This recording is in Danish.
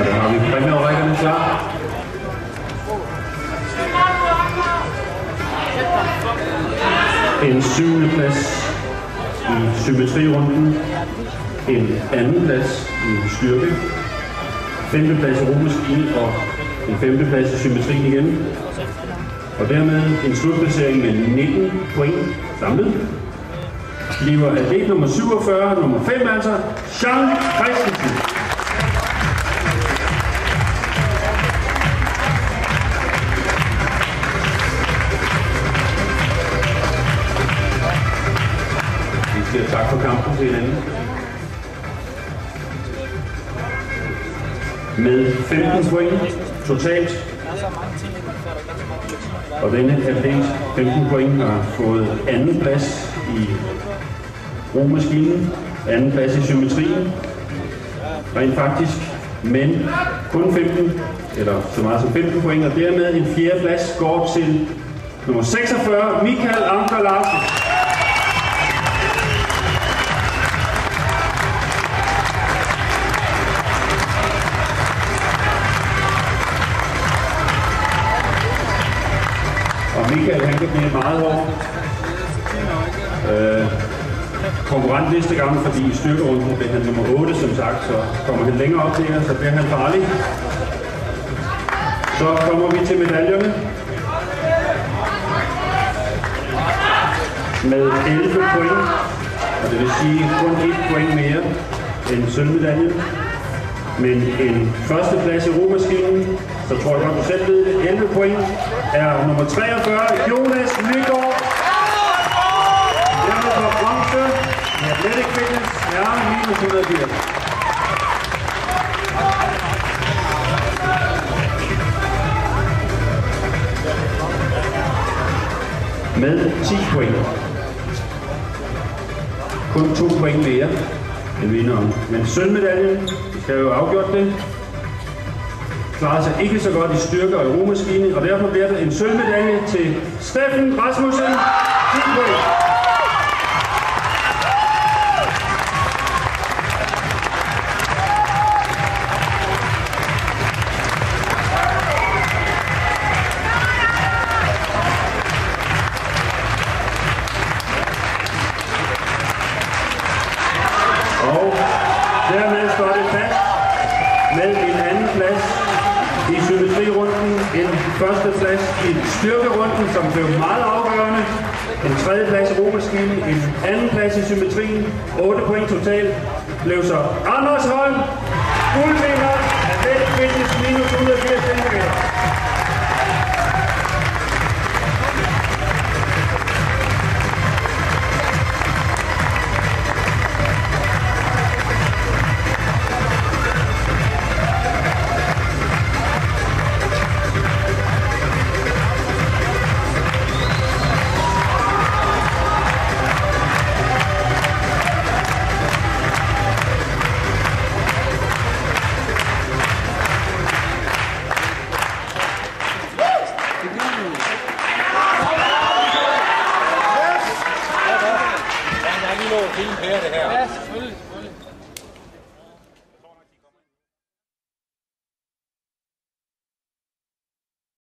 Og der har vi præmierækkerne klar. En 7. plads i symmetrirunden, en 2. plads i styrke, 5. plads i romaskine og en 5. plads i symmetrien igen. Og dermed en slutplacering med 19 point samlet. Bliver atlet nummer 47, nummer 5 altså, Jean Christensen. Vi siger tak for kampen til hinanden. Med 15 point totalt. Og denne atlet, 15 point, har fået 2. plads i romaskinen, 2. plads i symmetrien, rent faktisk, men kun 15, eller så meget som 15 point, og dermed en 4. plads går til nummer 46, Michael Anker Larsen. Og Michael, han kan blive meget hård konkurrent næste gang, fordi i styrkerunden bliver han nummer 8, som sagt, så kommer han længere op til her, så bliver han farlig. Så kommer vi til medaljerne. Med 11 point, og det vil sige kun 1 point mere end sølvmedaljen. Men en 1. plads i romaskinen, så tror jeg godt, du selv ved det, 11 point, er nummer 43, Jonas Nygaard. Dermed for bronze i Athletic Fitness, minus 180. Med 10 point. Kun 2 point mere end vinderen. Men sølvmedaljen, vi skal jo afgjort det, klarer sig ikke så godt i styrke og i romaskine, og derfor bliver der en sølvmedalje til Steffen Rasmussen. 10 point. Og dermed står det fast med en 2. plads i symmetrirunden, en 1. plads i styrkerunden, som blev meget afgørende, en 3. plads i romaskinen, en 2. plads i symmetrien, 8 point totalt, blev så Anders Holm, guldvinder af Athletic Fitness minus 180 cm. Fint her, det her. Ja, selvfølgelig.